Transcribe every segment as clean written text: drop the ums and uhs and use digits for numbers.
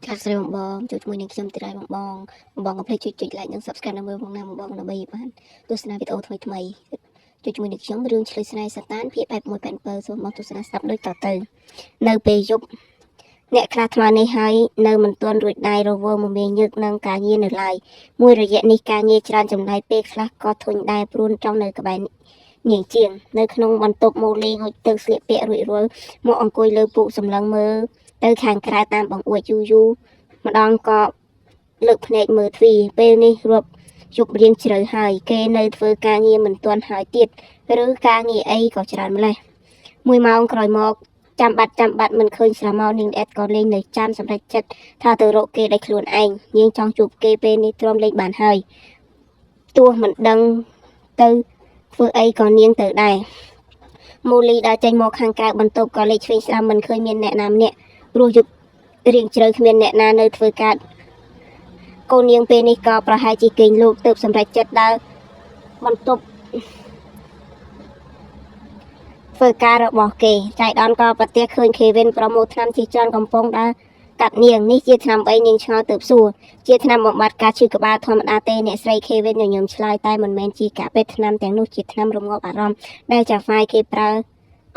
Thật sựបងជួយមួយនឹងខ្ញុំទីដែរបងកុំភ្លេចចុច like និង subscribe នៅមើលផងណាបងដើម្បីបានទស្សនាវីដេអូថ្មីជួយមួយនឹងខ្ញុំរឿងឆ្លើយស្នេហ៍សាតានភាគបែប1 7សូមបងទស្សនាស្ដាប់ដូចតទៅនៅពេលយប់អ្នកខ្លះថ្មនេះហើយនៅមិនទាន់រួចដែររវល់មកមានញឹកនឹងការងារនៅឡើយមួយរយៈនេះការងារច្រើនចំណាយពេលខ្លះក៏ធុញដែរព្រួនចង់នៅក្បែរនាងជាងនៅក្នុងបន្ទប់ម៉ូលីហុចទឹកស្លៀកពាក់រួចរាល់មកអង្គុយលើពូកសម្លឹងមើលទៅខាងក្រៅតាមបង្អួចយូរម្ដងក៏លើកភ្នែកមើលទ្វារពេលនេះរាប់យប់រៀងជ្រៅហើយគេនៅធ្វើការងារមិនទាន់ហើយទៀតឬការងារអីក៏ច្រើនម្លេះ1 ម៉ោងក្រោយមកចាំបាត់មិនឃើញស្រមោលនាងអេតក៏លេងនៅចាំសម្រេចចិត្តថាទៅរកគេដោយខ្លួនឯងនាងចង់ជួបគេពេលនេះទ្រាំលេងបានហើយទោះមិនដឹងទៅធ្វើអីក៏នាងទៅដែរមូលីដើរចេញមកខាងក្រៅបន្ទប់ក៏លេចឆ្វេងស្ដាំមិនឃើញមានអ្នកណាម្នាក់ព្រោះយប់រៀងជ្រៅគ្មានអ្នកណានៅធ្វើការកូននាងពេលនេះក៏ប្រហែលជាគេងលូកទើបសម្រេចចិត្តដើរបន្ទប់ធ្វើការរបស់គេចៃដនក៏ប្រទះឃើញខេវិនប្រមូលថ្នាំជាច្រើនកំពុងដើរកាត់នាងនេះជាថ្នាំអីនាងឆ្ងល់ទើបសួរជាថ្នាំបំបត្តិការឈឺក្បាលធម្មតាទេអ្នកស្រីខេវិនញញឹមឆ្លើយតែមិនមែនជាការពេទ្យថ្នាំទាំងនោះជាថ្នាំរងាប់អារម្មណ៍ដែលចាហ្វាយគេប្រើ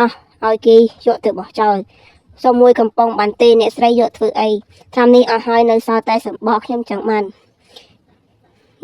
អស់ឲ្យគេយកទៅបោះចោលសុំមួយកំប៉ុងបានទេអ្នកស្រីយកធ្វើអីថ្នាំនេះអស់ហើយនៅសល់តែសម្បកខ្ញុំចង់បាន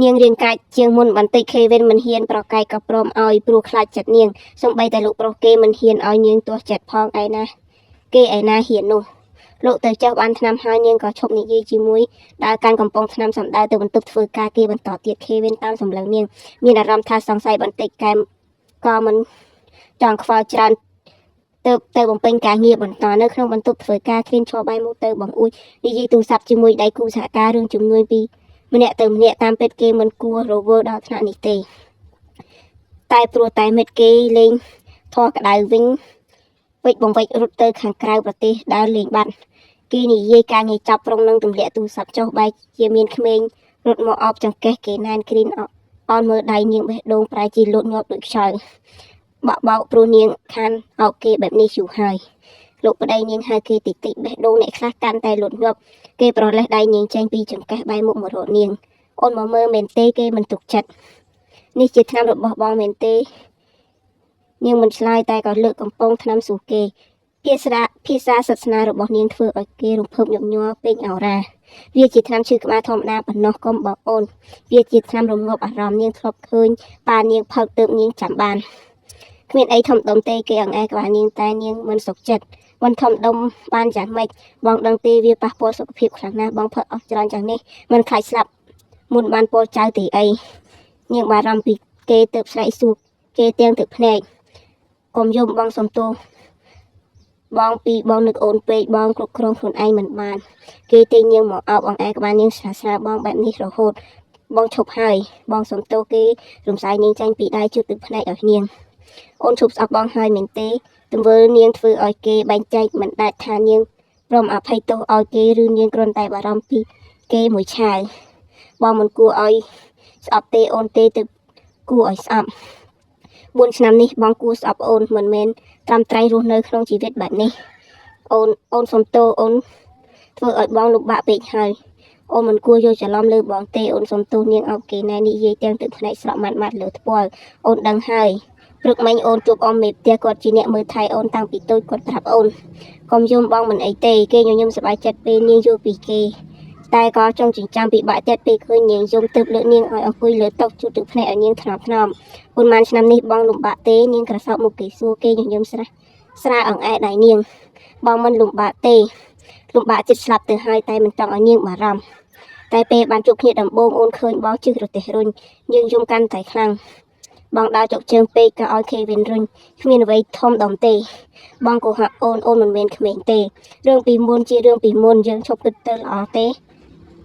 នាងរៀងកាច់ជាងមុនបន្តិចខេវិនមិនហ៊ានប្រកែកក៏ព្រមឲ្យព្រោះខ្លាចចិត្តនាងសូម្បីតែលោកប្រុសគេមិនហ៊ានឲ្យនាងទាស់ចិត្តផងឯណាគេឯណាហ៊ាននោះលោកទៅចុះបានថ្នាំហើយនាងក៏ឈប់និយាយជាមួយដើរកាន់កំប៉ុងថ្នាំសម្ដៅទៅបន្ទប់ធ្វើការគេបន្តទៀតខេវិនតាមសម្លឹងនាងមានអារម្មណ៍ថាសង្ស័យបន្តិចកែមក៏មិនចង់ខ្វល់ច្រើនទៅបំពេញការងារបន្តនៅក្នុងបន្ទប់ធ្វើការគ្រៀនឈរបាយមកទៅបង្អួចនិយាយទូរស័ព្ទជាមួយដៃគូសហការរឿងជំនួយពីម្នាក់ទៅម្នាក់តាមពិតគេមិនគួររវើដល់ថ្នាក់នេះទេតែព្រោះតែមិត្តគេលេងធေါ်ក្តៅវិញវិចបង្វិចរត់ទៅខាងក្រៅប្រទេសដើរលេងបាត់គេនិយាយការងារចាប់ប្រុងនឹងទម្លាក់ទូរស័ព្ទចុះបែកជាមានក្មេងរត់មកអបចង្កេះគេណែនគ្រីនអនមើលដៃនាងបេះដូងប្រែជាលូតញាប់ដូចខ្យល់បោកព្រោះនាងខានអោបគេបែបនេះយូរហើយលោកប្តីនាងហៅគេតិចបេះដូងអ្នកខ្លះកាន់តែលូតញាប់គេប្រលេះដៃនាងចេញពីចង្កេះបែរមុខមករកនាងអូនមកមើលមែនទេគេមិនទុកចិត្តនេះជាថ្នាំរបស់បងមែនទេនាងមិនឆ្លើយតែក៏លើកកំប៉ុងថ្នាំសួរគេភាសាសាសនារបស់នាងធ្វើឲ្យគេរំភើបញឹកញាប់ពេញអរ៉ាវាជាថ្នាំឈឺក្បាលធម្មតាប៉ុណ្ណោះកុំបងអូនវាជាថ្នាំរងាប់អារម្មណ៍នាងធ្លាប់ឃើញប៉ានាងផឹកទើបនាងចាំបានគ្មានអីធំដុំទេគេអង្អែក្បាលនាងតែនាងមិនសុខចិត្តមិនធំដុំបានយ៉ាងម៉េចបងដឹងទេវាប៉ះពាល់សុខភាពខ្លាំងណាស់បងផឹកអស់ច្រើនយ៉ាងនេះមិនខ្លាចស្លាប់មុនបានពោលចៅទីអីនាងបារម្ភពីគេទើបស្រែកសួរគេទាំងទឹកភ្នែកកុំយំបងសំទោសបងពីបងនឹកអូនពេកបងគ្រប់គ្រងខ្លួនឯងមិនបានគេទាញនាងមកអោបអង្អែក្បាលនាងស្រាបងបែបនេះរហូតបងឈប់ហើយបងសំទោសគេរំសាយនាងចាញ់ពីដៃជូតទឹកភ្នែកឲ្យនាងអូនឈប់ស្អប់បងហើយមែនទេទង្វើនាងធ្វើឲ្យគេបែងចែកមិនដាច់ថានាងព្រមអភ័យទោសឲ្យគេឬនាងគ្រាន់តែបារម្ភពីគេមួយឆាវបងមិនគួរឲ្យស្អប់ទេអូនទេទើបគួរឲ្យស្អប់4 ឆ្នាំនេះបងគួរស្អប់អូនមិនមែនត្រាំត្រែងរស់នៅក្នុងជីវិតបែបនេះអូនសំទោសអូនធ្វើឲ្យបងលំបាកពេកហើយអូនមិនគួរយកច្រឡំលើបងទេអូនសំទោសនាងអោបគេណែនិយាយទាំងទឹកភ្នែកស្រក់ម៉ាត់លើថ្ពាល់អូនដឹងហើយព្រឹកមិញអូនជួបអ៊ំមេផ្ទះគាត់ជាអ្នកមើលថែអូនតាំងពីតូចគាត់ប្រាប់អូនកុំយំបងមិនអីទេគេញញឹមសប្បាយចិត្តពេលនាងយល់ពីគេតែក៏ចង់ចិញ្ចាំពិបាកចិត្តពេលឃើញនាងយំទើបលើកនាងឲ្យអង្គុយលើតុជូតទឹកភ្នែកឲ្យនាងថ្នមប៉ុន្មានឆ្នាំនេះបងលំបាកទេនាងក្រសោបមុខគេសួរគេញញឹមស្រាអង្អែដៃនាងបងមិនលំបាកទេលំបាកចិត្តស្លាប់ទៅហើយតែមិនចង់ឲ្យនាងបារម្ភតែពេលបានជួបគ្នាដំបូងអូនឃើញបងជិះរទេះរុញយើងយំកាន់តែខ្លាំងបងដើរចុកជើងពេកក៏ឲ្យខេវិនរុញគ្មានអ្វីធំដុំទេបងក៏ហាក់អូនមិនមែនក្មេងទេរឿងពីមុនជារឿងពីមុនយើងឈប់គិតទៅល្អទេ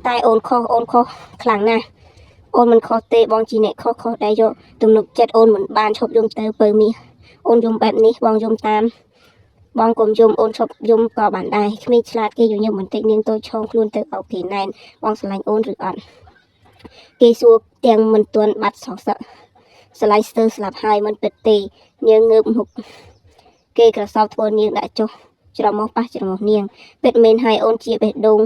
តែអូនខុសខ្លាំងណាស់អូនមិនខុសទេបងជាអ្នកខុសដែលយកទំនុកចិត្តអូនមិនបានឈប់យំទៅពើមាសអូនយំបែបនេះបងយំតាមបងកុំយំអូនឈប់យំក៏បានដែរគ្មានឆ្លាតគេញញឹមបន្តិចនាងតូចឆោងខ្លួនទៅអោបគេណែនបងស្រឡាញ់អូនឬអត់គេសួរទាំងមិនទាន់បាត់សោកសឹកស្រឡាញ់ស្ទើរស្លាប់ហើយមិនពិតទេនាងងើបមុខគេក្រសោបធ្វើនាងដាក់ចុះ ច្រមុះប៉ះច្រមុះនាងពិតមែនហើយអូនជាបេះដូង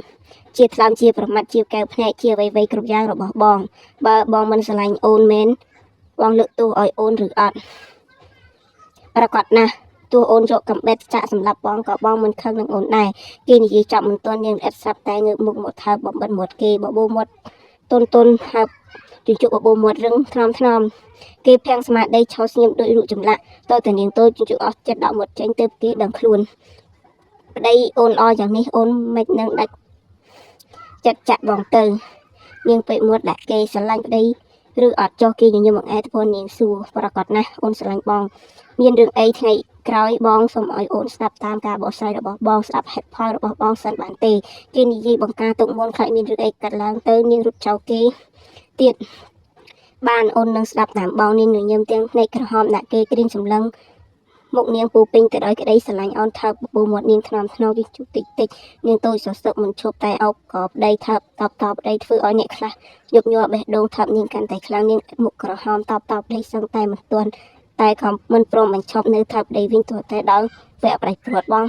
ជាថ្លើមជាប្រមាត់ជាកែវភ្នែកជាអ្វីៗគ្រប់យ៉ាងរបស់បងបើបងមិនស្រឡាញ់អូនមែនបងលើកទោសឲ្យអូនឬអត់ប្រកាសណាស់ទោះអូនយកកំបិតចាក់សម្លាប់បងក៏បងមិនខឹងនឹងអូនដែរគេនិយាយចាប់មិនទាន់នាងអត់ស្រាប់តែងើបមុខមកថើបបំបិតមាត់គេបបោមាត់តុនហើបជញ្ជក់បបោមាត់រឹងថ្នមគេភាំងស្មារតីឆោស្ងៀមដូចរូបចម្លាក់តើតានាងតូចជញ្ជក់អស់ចិត្តដកមាត់ចេញទៅគេដឹងខ្លួនប្តីអូនអយ៉ាងនេះអូនមិននឹងដាច់ចិត្តចាក់បងទៅនាងពេកមាត់ដាក់គេស្រឡាញ់ប្តីឬអត់ចុះគេញញឹមមកអែតពណ៌នាងសួរប្រកាសណាស់អូនស្រឡាញ់បងមានរឿងអីថ្ងៃក្រោយបងសូមឲ្យអូនស្ដាប់តាមការបកស្រាយរបស់បងស្ដាប់ហេតុផលរបស់បងសិនបានទេគេនិយាយបង្ការទុកមុនខ្លាចមានរឿងអីកាត់ឡើងទៅនាងរត់ចោលគេទៀតបានអូននឹងស្ដាប់តាមបងនាងញញឹមទាំងភ្នែកក្រហមដាក់គេក្រៀមសម្លឹងមុខនាងពូពេញទៅដោយក្តីស្រឡាញ់អូនថើបបបោមាត់នាងថ្នមវិញជុកតិចនាងតូចសសឹកមិនឈប់តែអោបក៏ប្តីថើបតបប្តីធ្វើឲ្យអ្នកខ្លះញប់ញ័របេះដូងថើបនាងកាន់តែខ្លាំងនាងមុខក្រហមតបប្តីសឹងតែមិនទាន់តែក៏មិនព្រមបញ្ឈប់នៅថើបប្តីវិញទោះតែដល់វគ្គប្រៃព្រាត់បង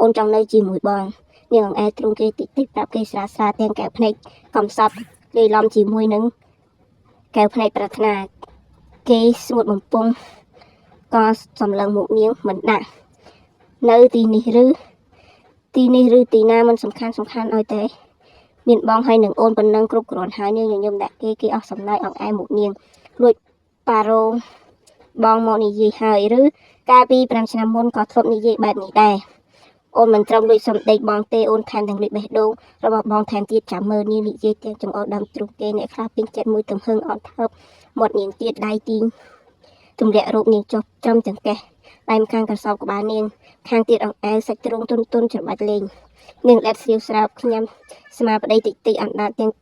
អូនចង់នៅជាមួយបងនាងអង្អែទ្រង់គេតិចប្រាប់គេស្រាលទាំងកែវភ្នែកកំសត់លាយឡំជាមួយនឹងកែវភ្នែកប្រាថ្នាគេស្ងួតបំពង់ក៏សម្លឹងមុខនាងមិនដាក់នៅទីនេះឬទីណាមិនសំខាន់ឲ្យតែមានបងហើយនឹងអូនប៉ុណ្ណឹងគ្រប់គ្រាន់ហើយនាងញញឹមដាក់គេអស់សំណើចអង្អែមុខនាងលួចប៉ារ៉ូបងមកនិយាយហើយឬកាលពី5ឆ្នាំមុនក៏ធ្លាប់និយាយបែបនេះដែរអូនមិនត្រឹមលួចសំដីបងទេអូនថែមទាំងលួចបេះដូងរបស់បងថែមទៀតចាំមើលនាងនិយាយទាំងចង្អុលដើមទ្រូងគេអ្នកខ្លះពេញចិត្តមួយទំហឹងអត់ថើបមាត់នាងទៀតដៃទីងទម្លាក់រូបនាងចុះត្រឹមចង្កេះដៃម្ខាងកសោបក្បាលនាងខាងទៀតអង្អែលសាច់ទ្រូងទុនច្របាច់លេងនាងលែតស្រាវស្រាប់ខ្ញុំស្មាប្តីតិចអណ្ដាតទាំង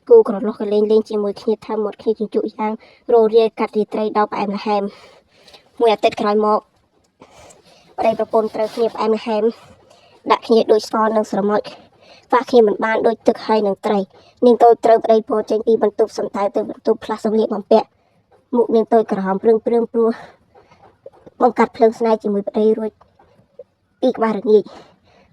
គូក្រឡោះក៏លេងជាមួយគ្នាថើមាត់គ្នាជញ្ជក់យ៉ាងរោរាយកាត់រាត្រីដល់ផ្អែមល្ហែមមួយអាទិត្យក្រោយមកប្តីប្រពន្ធត្រូវគ្នាផ្អែមល្ហែមដាក់គ្នាដូចស្ករនិងស្រមោចខ្វះគ្នាមិនបានដូចទឹកហើយនឹងត្រីនាងតូចត្រូវប្តីពោចេញពីបន្ទប់សំតែទៅបន្ទប់ផ្លាស់សម្លៀកបំពាក់មុខនាងតូចក្រហមព្រឹងព្រោះបង្កាត់ភ្លើងស្នេហ៍ជាមួយប្តីរួចពីក្បាលរងាច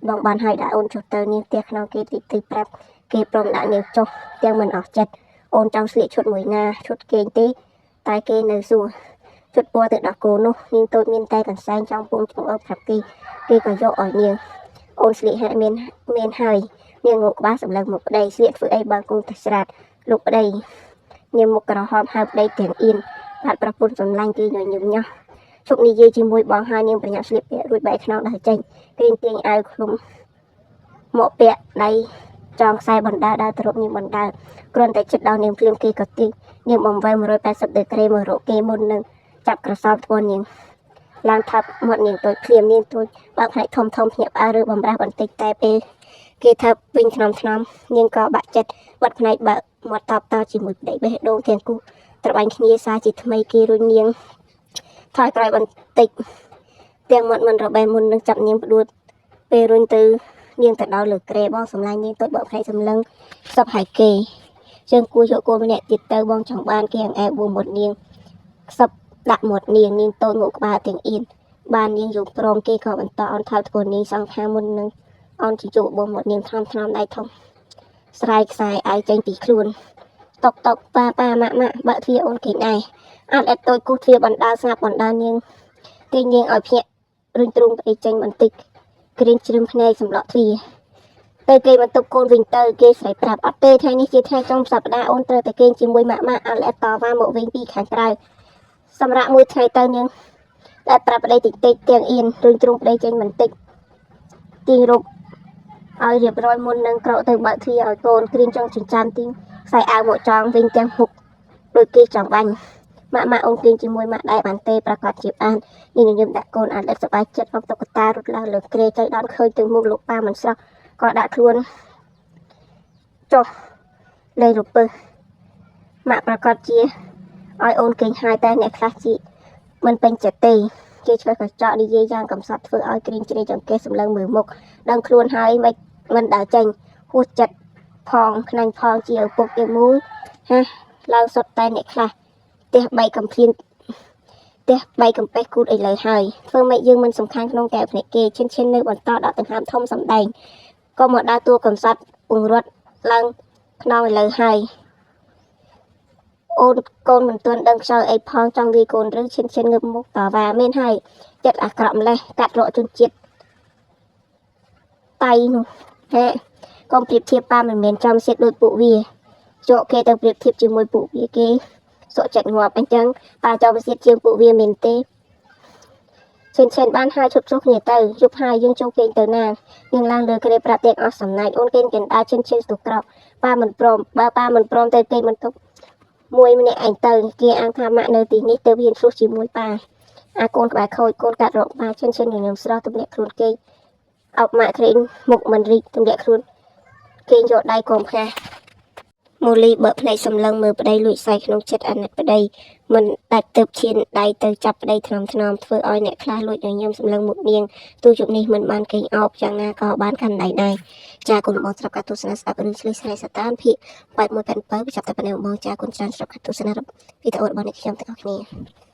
បងបានឲ្យដាក់អូនចុះទៅនាងផ្ទះក្នុងគេតិចប្រាប់គេព្រមដាក់នាងចុះទាំងមិនអស់ចិត្តអូនចង់ស្លៀកឈុតមួយណាឈុតគេងទេតែគេនៅសួរជុតពណ៌ទៅដល់គោនោះនាងតូចមានតែកន្សែងចង់ពងចង្អុលប្រាប់គេក៏យកឲ្យនាងអូនស្លៀកហាក់មានហើយនាងងក់ក្បាលសម្លឹងមកប្តីស្លៀកធ្វើអីបើគូទៅស្រាតលោកប្តីនាងមុខក្រហមហៅប្តីទាំងអៀនបាត់ប្រពន្ធសម្លាញ់គេញញឹមញោះជប់និយាយជាមួយបងហើយនាងប្រញាប់ស្លៀកពាក់រួចបែកខ្នងដើរចេញគ្រៀងទាញអាវឃ្លុំមកពាក់ដៃចងខ្សែបណ្ដាដើរទៅរកនាងបណ្ដាគ្រាន់តែចិត្តដល់នាងភ្លាមគេក៏ទីនាងបំវែ180ដឺក្រេមករកគេមុននឹងចាប់ក្រសោបធ្ងន់នាងឡើងថាប់មាត់នាងតូចភ្លាមនាងតូចបើកផ្នែកធំភ្ញាក់ផ្អើលឬបំរះបន្តិចតែពេលគេថាប់វិញថ្នមនាងក៏បាក់ចិត្តបាត់ផ្នែកបើកមាត់តជាមួយប្តីបេះដូងទាំងគូត្របាញ់គ្នាសារជាថ្មីគេរុញនាងថយក្រោយបន្តិចទាំងមាត់មិនរបេះមុននឹងចាប់នាងផ្ដួលពេលរុញទៅនាងទៅដល់លើក្រែបងសម្លាញ់នាងតូចបើកផ្នែកសម្លឹងសពហើយគេជើងគួរយកគោម្នាក់ទៀតទៅបងចង់បានគេអង្អែបួមាត់នាងខ្សឹបដាក់មាត់នាងតូចងក់ក្បាលទាំងអៀនបាននាងយល់ព្រមគេក៏បន្តអន់ថើបធ្ងន់នាងសង្ខាមុននឹងអន់ជញ្ជក់បួមាត់នាងថ្នមដៃធំស្រ័យខ្សែអាយចេញពីខ្លួនតុកប៉ាម៉ាក់បើកទ្វារអូនគេដែរអត់អត់តូចគូសទ្វារបណ្ដាស្ងាត់បណ្ដានាងគេនាងឲ្យភ្ញាក់រុញទ្រូងប្តីចេញបន្តិចក្រៀមជ្រឹមភ្នែកសម្លក់ទ្វារទៅគេបន្ទប់កូនវិញទៅគេស្រីប្រាប់អត់ទេថ្ងៃនេះជាថ្ងៃចុងសប្ដាហ៍អូនត្រូវតែគេងជាមួយម៉ាក់អត់អត់តវ៉ាមកវិញពីខាងក្រៅសម្រាប់មួយថ្ងៃទៅនាងតែប្រាប់ប្តីតិចទាំងអៀនរុញទ្រូងប្តីចេញបន្តិចទាញរូបឲ្យរៀបរយមុននឹងក្រោកទៅបើកទ្វារឲ្យកូនក្រៀមចង់ចិញ្ចាំទីខ្សែអាវមកចងវិញទាំងមុខដូចគេចង់បាញ់ម៉ាក់អូនគេងជាមួយម៉ាក់ដែរបានទេប្រកាសជាបាននាងញញឹមដាក់កូនអាលិតសប្បាយចិត្តមកតុកតារត់ឡើងលើក្រែចៃដល់ឃើញទៅមុខលោកប៉ាមិនស្រស់ក៏ដាក់ខ្លួនចុះលេងរពើម៉ាក់ប្រកាសជាឲ្យអូនគេងហើយតែអ្នកខ្លះជាមិនពេញចិត្តទេគេឆ្លើយកញ្ចក់និយាយយ៉ាងកំសត់ធ្វើឲ្យក្រៀងជ្រេចង្កេះសម្លឹងមើលមុខដឹងខ្លួនហើយមិនដើរចេញហួសចិត្តផងខ្នាញ់ផងជាឪពុកជាមូលឡើងសុទ្ធតែអ្នកខ្លះផ្ទះ3កំភ្លៀង ទះ3កំបេះគូតឥឡូវហើយធ្វើម៉េចយើងមិនសំខាន់ក្នុងកែភ្នែកគេឈិនឈិននៅបន្តដល់ដង្ហើមធំសម្ដែងក៏មកដល់តួកំសត់ពង្រត់ឡើងខ្នងឥឡូវហើយអូនកូនមិនទាន់ដឹងខ្យល់អីផងចង់វាយកូនឬឈិនឈិនងើបមុខតវ៉ាមានហើយចិត្តអាក្រក់ម្លេះកាត់រកជនជាតិតៃនោះហេកុំប្រៀបធៀបប៉ាមិនមែនចំសៀតដូចពួកវាជក់គេទៅប្រៀបធៀបជាមួយពួកវាគេសុខចិត្តងាប់អញ្ចឹងប៉ាចំសៀតជាងពួកវាមែនទេឈិនឈិនបានហើយឈប់ជួគ្នាទៅយប់ហើយយើងចូលគេងទៅណាយើងឡើងលើក្រេប្រាប់ទាំងអស់សំណាច់អូនគេងកណ្ដាលឈិនឈិនស្ទុះក្រោកប៉ាមិនព្រមបើប៉ាមិនព្រមទៅគេងបន្ទប់មួយម្នាក់ឯងទៅគេអាងថាម៉ាក់នៅទីនេះទៅហ៊ានឆ្លោះជាមួយប៉ាអាកូនក្បែរខូចកូនកាត់រកប៉ាឈិនឈិនញញឹមស្រស់ទម្លាក់ខ្លួនគេអោបម៉ាក់ក្រែងមុខមិនរីកទម្លាក់ខ្លួនគេយកដៃកុំផ្កាមូលីបើភ្នែកសម្លឹងមើលប្តីលួចសែក្នុងចិត្តអាណិតប្តីមិនដាច់ទៅឈានដៃទៅចាប់ប្តីថ្នមធ្វើឲ្យអ្នកខ្លះលួចញញឹមសម្លឹងមុខនាងទូជប់នេះមិនបានគេងអោបយ៉ាងណាក៏បានកាន់ដៃដែរចាគុណបងស្រាប់ការទស្សនាស្ដាប់រឿងឆ្លៀសស្រែសតានភាគ81 បញ្ចប់តែប៉ុណ្ណេះបងចាគុណច្រើនស្រាប់ការទស្សនាវីដេអូរបស់អ្នកខ្ញុំទាំងអស់គ្នា